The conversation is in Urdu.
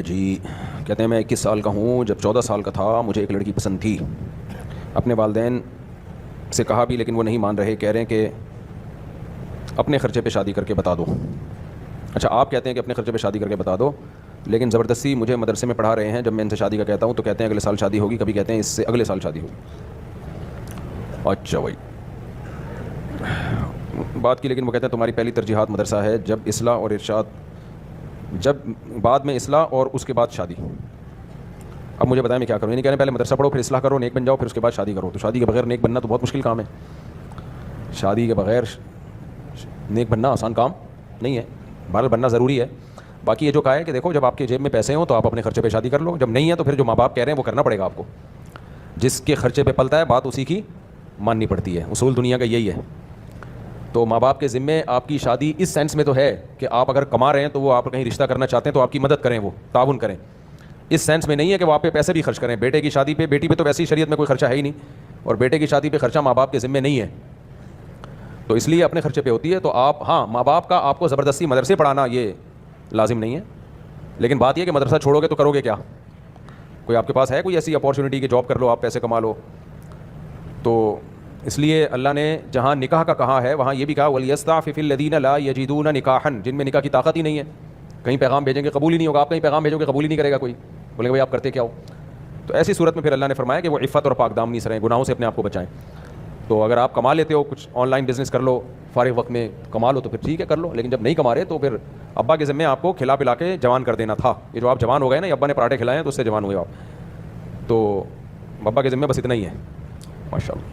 ہے جی، کہتے ہیں میں 21 سال کا ہوں، جب 14 سال کا تھا مجھے ایک لڑکی پسند تھی، اپنے والدین سے کہا بھی لیکن وہ نہیں مان رہے، کہہ رہے ہیں کہ اپنے خرچے پہ شادی کر کے بتا دو۔ اچھا، آپ کہتے ہیں کہ اپنے خرچے پہ شادی کر کے بتا دو، لیکن زبردستی مجھے مدرسے میں پڑھا رہے ہیں، جب میں ان سے شادی کا کہتا ہوں تو کہتے ہیں اگلے سال شادی ہوگی، کبھی کہتے ہیں اس سے اگلے سال شادی ہوگی۔ اچھا بھائی، بات کی لیکن وہ کہتے ہیں تمہاری پہلی ترجیحات مدرسہ ہے، جب اصلاح اور ارشاد، جب بعد میں اصلاح اور اس کے بعد شادی۔ اب مجھے بتائیں میں کیا کروں؟ یہ نہیں کہہ رہے پہلے مدرسہ پڑھو پھر اصلاح کرو، نیک بن جاؤ، پھر اس کے بعد شادی کرو۔ تو شادی کے بغیر نیک بننا تو بہت مشکل کام ہے، شادی کے بغیر نیک بننا آسان کام نہیں ہے، بہرحال بننا ضروری ہے۔ باقی یہ جو کہا ہے کہ دیکھو جب آپ کے جیب میں پیسے ہوں تو آپ اپنے خرچے پہ شادی کر لو، جب نہیں ہے تو پھر جو ماں باپ کہہ رہے ہیں وہ کرنا پڑے گا آپ کو، جس کے خرچے پہ پلتا ہے بات اسی کی ماننی پڑتی ہے، اصول دنیا کا یہی ہے۔ تو ماں باپ کے ذمے آپ کی شادی اس سینس میں تو ہے کہ آپ اگر کما رہے ہیں تو وہ آپ کہیں رشتہ کرنا چاہتے ہیں تو آپ کی مدد کریں، وہ تعاون کریں، اس سینس میں نہیں ہے کہ وہ آپ پہ پیسے بھی خرچ کریں۔ بیٹے کی شادی پہ، بیٹی پہ تو ویسی شریعت میں کوئی خرچہ ہے ہی نہیں، اور بیٹے کی شادی پہ خرچہ ماں باپ کے ذمے نہیں ہے، تو اس لیے اپنے خرچے پہ ہوتی ہے۔ تو آپ ہاں ماں باپ کا آپ کو زبردستی مدرسے پڑھانا یہ لازم نہیں ہے، لیکن بات یہ کہ مدرسہ چھوڑو گے تو کرو گے کیا؟ کوئی آپ کے پاس ہے کوئی ایسی اپارچونیٹی کہ جاب کر لو، آپ پیسے کما لو؟ تو اس لیے اللہ نے جہاں نکاح کا کہا ہے وہاں یہ بھی کہا وَلْيَسْتَعْفِفِ الَّذِينَ لَا يَجِدُونَ نِكَاحًا، جن میں نکاح کی طاقت ہی نہیں ہے، کہیں پیغام بھیجیں گے قبول ہی نہیں ہوگا، آپ کہیں پیغام بھیجو گے قبول ہی نہیں کرے گا کوئی، بولے گا بھائی آپ کرتے کیا ہو؟ تو ایسی صورت میں پھر اللہ نے فرمایا کہ وہ عفت اور پاک دامنی سے رہیں، گناہوں سے اپنے آپ کو بچائیں۔ تو اگر آپ کما لیتے ہو، کچھ آن لائن بزنس کر لو، فارغ وقت میں کما لو تو پھر ٹھیک ہے کر لو، لیکن جب نہیں کما رہے تو پھر ابا کے ذمہ آپ کو کھلا پلا کے جوان کر دینا تھا۔ یہ جو آپ جوان ہو گئے نا، ابا نے پراٹھے کھلائے ہیں تو اس سے جوان ہوئے آپ، تو ابا کے ذمہ بس اتنا ہی ہے۔ ماشاء اللہ۔